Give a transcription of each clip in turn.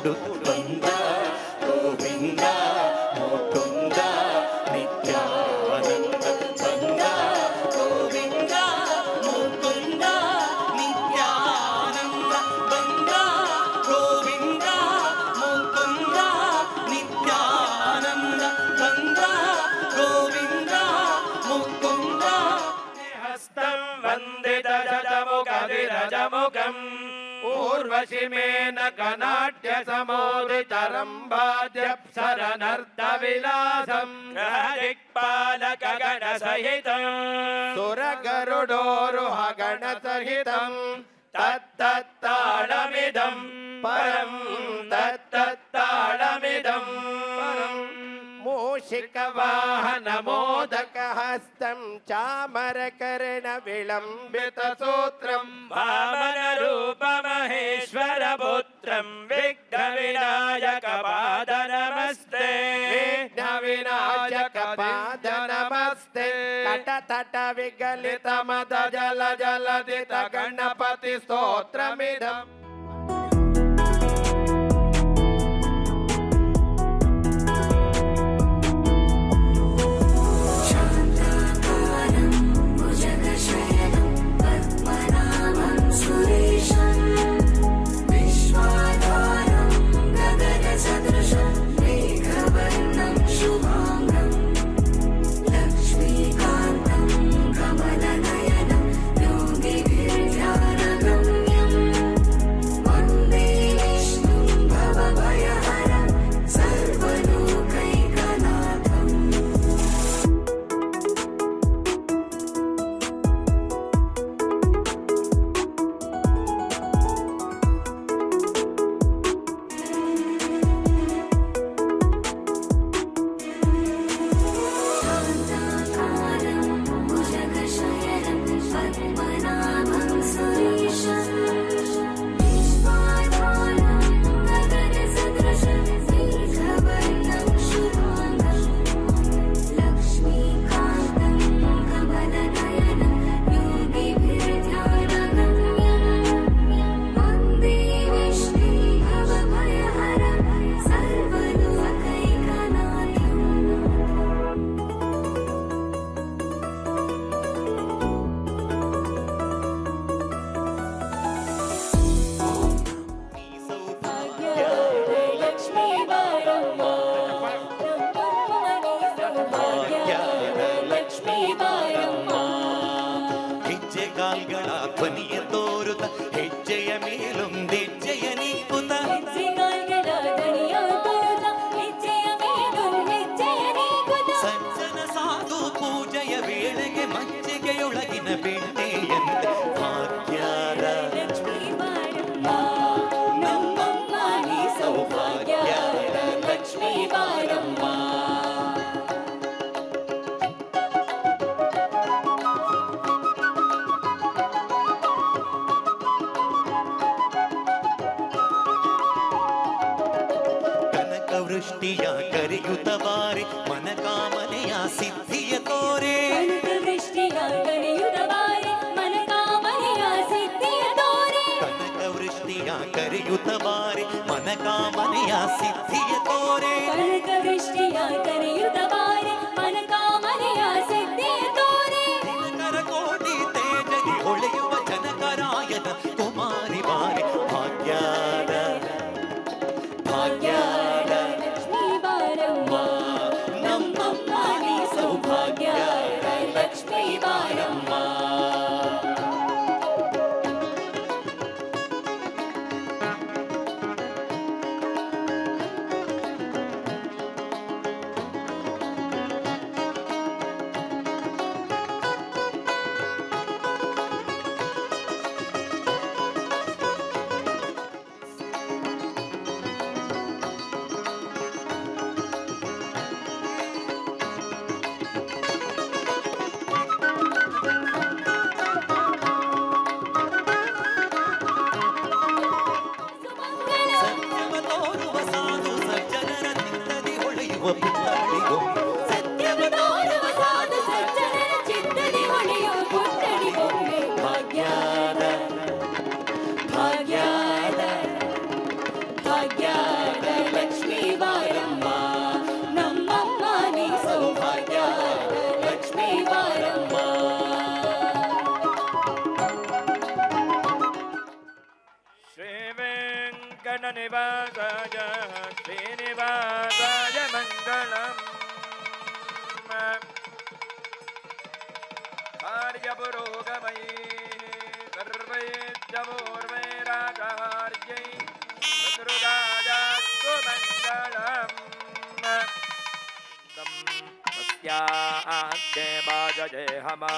ಕೊಡುತ್ತ ಬಂದ ಗೋವಿಂದ ಮುಕುಂದ ನಿತ್ಯಾನಂದ ಬಂದ ಗೋವಿಂದ ಮುಕುಂದ ನಿತ್ಯಾನಂದ ಬಂದ ಗೋವಿಂದ ಮುಕುಂದ ನಿತ್ಯಾನಂದ ಬಂದ ಗೋವಿಂದ ಮುಕುಂದ ಹಸ್ತಂ ವಂದಿತ ಜಟಮುಖಂ ಊರ್ವಶಿಮೇನ ಕನಾಟ್ಯ ಸಮೋದಿತರಂಭಾದ್ಯಪ್ಸರನರ್ಥ ವಿಲಾಸಂ ದಿಕ್ಪಾಲಕ ಗಣ ಸಹಿತಂ ಸುರಗರುಡೋರುಹ ಗಣ ಸಹಿತಂ ತತ್ತತ್ತಾಳಮಿದಂ ಪರಂ ತತ್ತತ್ತಾಳಮಿದಂ ಪರಂ ಮೂಷಿಕ ವಾಹನ ಮೋದಕ ಹಸ್ತಂ ಚಾಮರಕರ್ಣ ವಿಳಂಬಿತ ಸೂತ್ರಂ ವಾಮನ ರೂಪ ಮಹೇಶ್ವರ ಪುತ್ರಂ ವಿಘ್ನ ವಿನಾಯಕ ಪಾದ ನಮಸ್ತೆ ವಿಘ್ನ ವಿನಾಯಕ ಪಾದ ನಮಸ್ತೆ ತಟ ತಟ ವಿಗಲಿತ ಮದ ಜಲ ಜಲದಿತ ಗಣಪತಿ ಸ್ತೋತ್ರಮಿದಂ ಧ್ವನಿಯ ತೋರುತ ಹೆಜ್ಜೆಯ ಮೇಲೊಂದೆಜ್ಜೆಯ ನೀಪುತ ಸಜ್ಜನ ಸಾಧು ಪೂಜೆಯ ವೇಳೆಗೆ ಮಜ್ಜಿಗೆಯೊಳಗಿನ ಬೆಣ್ಣೆಯಂತೆ ಭಾಗ್ಯದ ನಮ್ಮಮ್ಮ ನೀ ಸೌಭಾಗ್ಯದ ಲಕ್ಷ್ಮೀ ಬಾರಮ್ಮ. ವೃಷ್ಟಿಯ ಕರೆಯುತ್ತ ಬಾರಿ ಮನಕಾಮನೆಯ ಸಿದ್ಧಿಯ ತೋರೆ ವೃಷ್ಟಿಯ ಕರೆಯುತ್ತ ಬಾರಿ ಮನಕಾಮನೆಯ ಸಿದ್ಧಿಯ ತೋರೆ ಕನಕ ವೃಷ್ಟಿಯ ಕರೆಯುತ್ತ ಬಾರಿ ಮನಕಾಮನೆಯ ಸಿದ್ಧಿಯ ತೋರೆ ಕನಕ ವೃಷ್ಟಿಯ ಕರೆಯುತ್ತ ಬಾರಿ ಮನಕಾಮನೆಯ ಸಿದ್ಧಿಯ ತೋರೆ ದಿನಕರ ಕೋಟಿ ತೇಜದಿ ಹೊಳೆಯುವ ಜನಕರಾಯದ ಕುಮಾರಿ ಬಾರಿ ಭಾಗ್ಯದ ಭಾಗ್ಯದ ನಮ್ಮಮ್ಮ ನೀ ಸೌಭಾಗ್ಯದ ಲಕ್ಷ್ಮೀ ಬಾರಮ್ಮ. ಭಾಗ್ಯದ ಶ್ರೀನಿವಾಸಾಯ ಶ್ರೀನಿವಾಸಾಯ ಮಂಗಳಂ ಕಾರ್ಯಪುರೋಗಮೈ ಸರ್ವೈರ್ಜಮೋರ್ವೈರಾಚಾರ್ಯೈ ಸಕೃದಾಯಾಸ್ತು ಮಂಗಳಂ तस्यान्ते बाजये हमा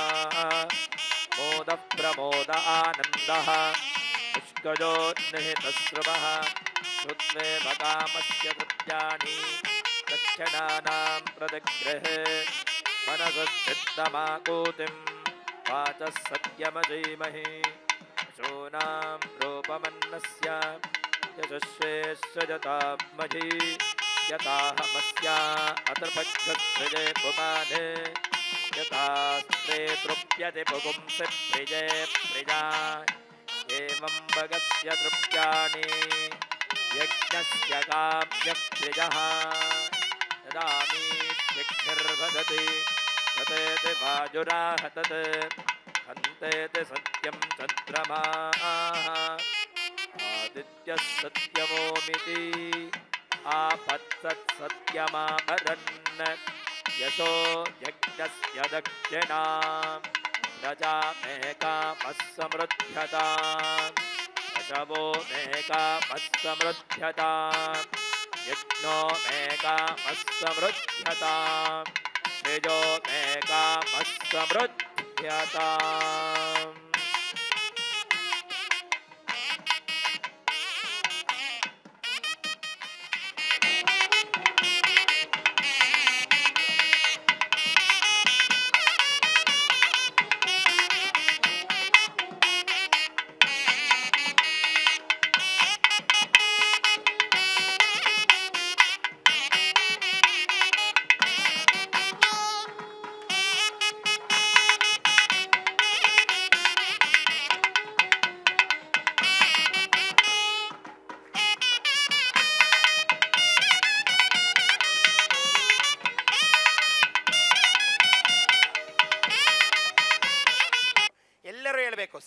मोदः प्रमोद आनन्दः पुष्कजो निहितस्रुवः श्रुत्वेव कामस्य कृत्यानि दक्षिणानां प्रतिग्रहे मनसश्चित्तमाकूतिं वाचः सत्यमजीमहि पशूनां रूपमन्नस्य यशस्वेश्वजतामहि यताहमस्या अतर्पक्षस्त्रिजे पुमाने यतास्त्रे तृप्यते पुपुंसि प्रिजे प्रिजा एवं भगस्य तृप्याणि यज्ञस्य काम्यः प्रिजः यदामीत्यग्निर्भजति ततेति वाजुराह तत् हन्तेति सत्यं चन्द्रमाः आदित्यः सत्यमोमिति आपत्सत्सत्यमाभरन् यशो यज्ञस्य दक्षिणां प्रजामेकामः समृद्ध्यताम् पशवो मेकामः यज्ञो मेकामः समृद्ध्यताम् तेजो मेकामः समृद्ध्यताम्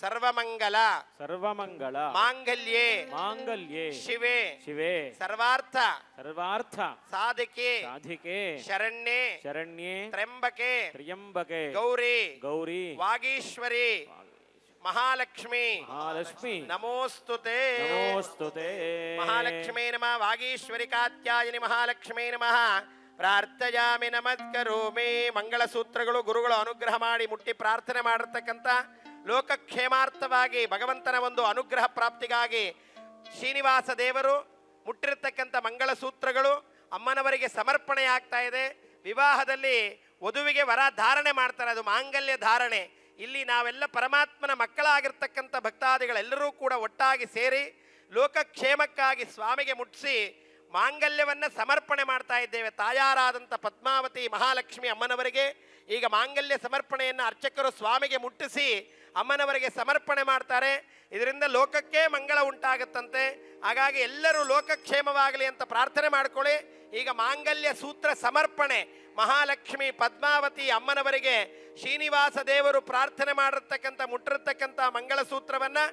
ಸರ್ವಮಂಗಲ ಸರ್ವಮಂಗಳ ಮಾಂಗಲ್ಯೆ ಮಾಂಗಲ್ಯೆ ಶಿವೆ ಶಿವೆ ಸರ್ವಾರ್ಥ ಸರ್ವಾರ್ಥ ಸಾಧಿಕೆ ಸಾಧಿಕೆ ಶರಣ್ಯೆ ಶರಣ್ಯೆ ತ್ರ್ಯಂಬಕೆ ತ್ರ್ಯಂಬಕೆ ಗೌರಿ ಗೌರಿ ವಾಗೀಶ್ವರಿ ಮಹಾಲಕ್ಷ್ಮಿ ಮಹಾಲಕ್ಷ್ಮಿ ನಮೋಸ್ತುತೆ ನಮೋಸ್ತುತೆ ಮಹಾಲಕ್ಷ್ಮೇ ನಮಃ ವಾಗೀಶ್ವರಿ ಕಾತ್ಯಾಯಿನಿ ಮಹಾಲಕ್ಷ್ಮೇ ನಮಃ ಪ್ರಾರ್ಥಯಾಮಿ ನಮಸ್ಕರೋಮಿ. ಮಂಗಳಸೂತ್ರಗಳು ಗುರುಗಳು ಅನುಗ್ರಹ ಮಾಡಿ ಮುಟ್ಟಿ ಪ್ರಾರ್ಥನೆ ಮಾಡಿರ್ತಕ್ಕಂಥ ಲೋಕಕ್ಷೇಮಾರ್ಥವಾಗಿ ಭಗವಂತನ ಒಂದು ಅನುಗ್ರಹ ಪ್ರಾಪ್ತಿಗಾಗಿ ಶ್ರೀನಿವಾಸ ದೇವರು ಮುಟ್ಟಿರ್ತಕ್ಕಂಥ ಮಂಗಳಸೂತ್ರಗಳು ಅಮ್ಮನವರಿಗೆ ಸಮರ್ಪಣೆ ಆಗ್ತಾ ಇದೆ. ವಿವಾಹದಲ್ಲಿ ವಧುವಿಗೆ ವರ ಧಾರಣೆ ಮಾಡ್ತಾರೆ, ಅದು ಮಾಂಗಲ್ಯ ಧಾರಣೆ. ಇಲ್ಲಿ ನಾವೆಲ್ಲ ಪರಮಾತ್ಮನ ಮಕ್ಕಳಾಗಿರ್ತಕ್ಕಂಥ ಭಕ್ತಾದಿಗಳೆಲ್ಲರೂ ಕೂಡ ಒಟ್ಟಾಗಿ ಸೇರಿ ಲೋಕಕ್ಷೇಮಕ್ಕಾಗಿ ಸ್ವಾಮಿಗೆ ಮುಟ್ಟಿಸಿ ಮಾಂಗಲ್ಯವನ್ನು ಸಮರ್ಪಣೆ ಮಾಡ್ತಾ ಇದ್ದೇವೆ. ತಾಯಾರಾದಂಥ ಪದ್ಮಾವತಿ ಮಹಾಲಕ್ಷ್ಮಿ ಅಮ್ಮನವರಿಗೆ ಈಗ ಮಾಂಗಲ್ಯ ಸಮರ್ಪಣೆಯನ್ನು ಅರ್ಚಕರು ಸ್ವಾಮಿಗೆ ಮುಟ್ಟಿಸಿ ಅಮ್ಮನವರಿಗೆ ಸಮರ್ಪಣೆ ಮಾಡ್ತಾರೆ. ಇದರಿಂದ ಲೋಕಕ್ಕೆ ಮಂಗಳ ಉಂಟಾಗುತ್ತಂತೆ. ಹಾಗಾಗಿ ಎಲ್ಲರೂ ಲೋಕಕ್ಷೇಮವಾಗಲಿ ಅಂತ ಪ್ರಾರ್ಥನೆ ಮಾಡ್ಕೊಳ್ಳಿ. ಈಗ ಮಾಂಗಲ್ಯ ಸೂತ್ರ ಸಮರ್ಪಣೆ ಮಹಾಲಕ್ಷ್ಮಿ ಪದ್ಮಾವತಿ ಅಮ್ಮನವರಿಗೆ ಶ್ರೀನಿವಾಸ ದೇವರು ಪ್ರಾರ್ಥನೆ ಮಾಡಿರ್ತಕ್ಕಂಥ ಮುಟ್ಟಿರ್ತಕ್ಕಂಥ ಮಂಗಳ ಸೂತ್ರವನ್ನು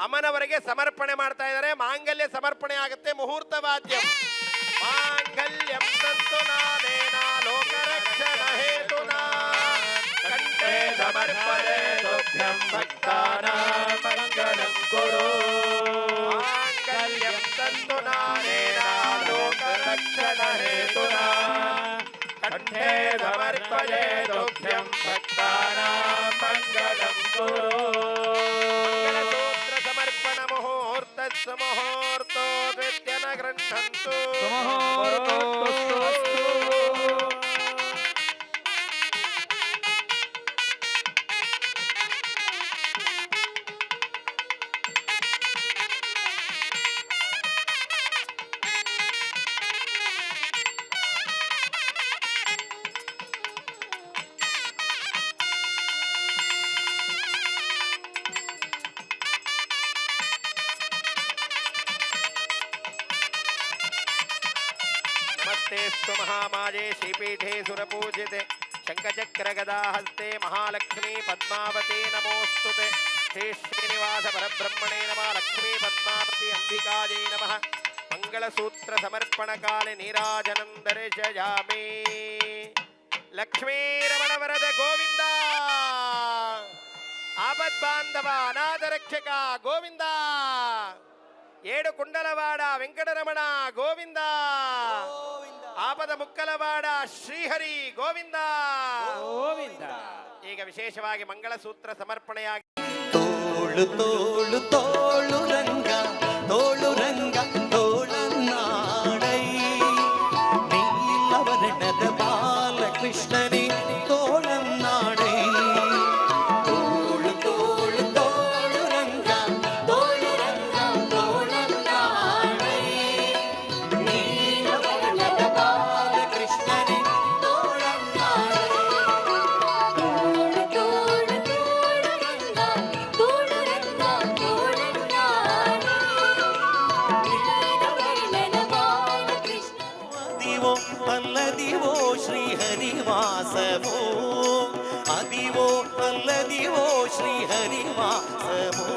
ಅಮ್ಮನವರಿಗೆ ಸಮರ್ಪಣೆ ಮಾಡ್ತಾ ಇದ್ದಾರೆ. ಮಾಂಗಲ್ಯ ಸಮರ್ಪಣೆ ಆಗುತ್ತೆ. ಮುಹೂರ್ತ ವಾದ್ಯ ಮಾಂಗಲ್ಯಂ ತಂತು ನಾನೇನ ಲೋಕರಕ್ಷಣ ಹೇತುನಾ ಕಂಠೇ ಸಮರ್ಪಯೇತುಭ್ಯಂ ಭಕ್ತಾನಾಂ ಮಂಗಳಂ ಕುರು. ಮಾಂಗಲ್ಯಂ ತಂತು ನಾನೇನ ಲೋಕರಕ್ಷಣ ಹೇತುನಾ ಕಂಠೇ ಸಮರ್ಪಯೇತುಭ್ಯಂ ಭಕ್ತಾನಾಂ ಮಂಗಳಂ ಕುರು. ಮುಹೂರ್ತೋ ದ್ವಿತ್ಯನ ಗೃಹಂತು महामाये श्रीपीठे सुरपूजिते शंखचक्रगदाहस्ते महालक्ष्मी पद्मावती नमोस्तुते. श्री श्रीनिवास परब्रह्मणे नमः. लक्ष्मी पद्मावती अंबिकायै नमः. ಮಂಗಳಸೂತ್ರ ಸಮರ್ಪಣ ಕಾಲೆ ನೀರಾಜನಂ ದರ್ಶಯಾಮಿ. ಲಕ್ಷ್ಮೀರಮಣ ವರದ ಗೋವಿಂದ, ಆಪದ್ಬಾಂಧವ ಅನಾಥ ರಕ್ಷಕ ಗೋವಿಂದ, ಏಡು ಕುಂಡಲವಾಡ ವೆಂಕಟರಮಣ ಗೋವಿಂದ, ಆಪದ ಮುಕ್ಕಲವಾಡ ಶ್ರೀಹರಿ ಗೋವಿಂದ ಗೋವಿಂದ. ಈಗ ವಿಶೇಷವಾಗಿ ಮಂಗಳಸೂತ್ರ ಸಮರ್ಪಣೆಯಾಗಿ ತೋಳು ತೋಳು ತೋಳು ರಂಗ ತೋಳು ರಂಗ ತೋಳನ್ನಾಡೈ ನೀಲವರ್ಣದ ಬಾಲಕೃಷ್ಣನೇ ತೋಳನ್ನಾಡೈ. ತೋಳು ತೋಳು ತೋಳು ರಂಗ ತೋಳು ರಂಗ ತೋಳನ್ನಾಡೈ ನೀಲವರ್ಣದ ಬಾಲಕೃಷ್ಣನೇ ತೋಳನ್ನಾಡೈ. ಅದಿವೋ ಅಲ್ಲದಿವೋ ಶ್ರೀಹರಿವಾಸವೋ, ಅದಿವೋ ಅಲ್ಲದಿವೋ ಶ್ರೀಹರಿವಾಸವೋ.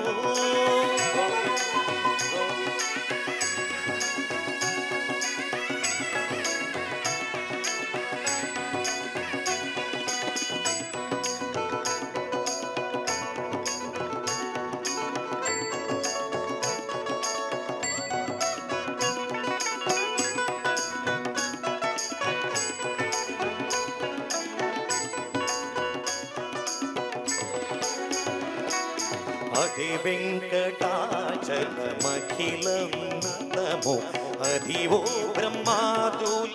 అదే వెంకటాచలమఖిలం నమో అదివో బ్రహ్మాదుల.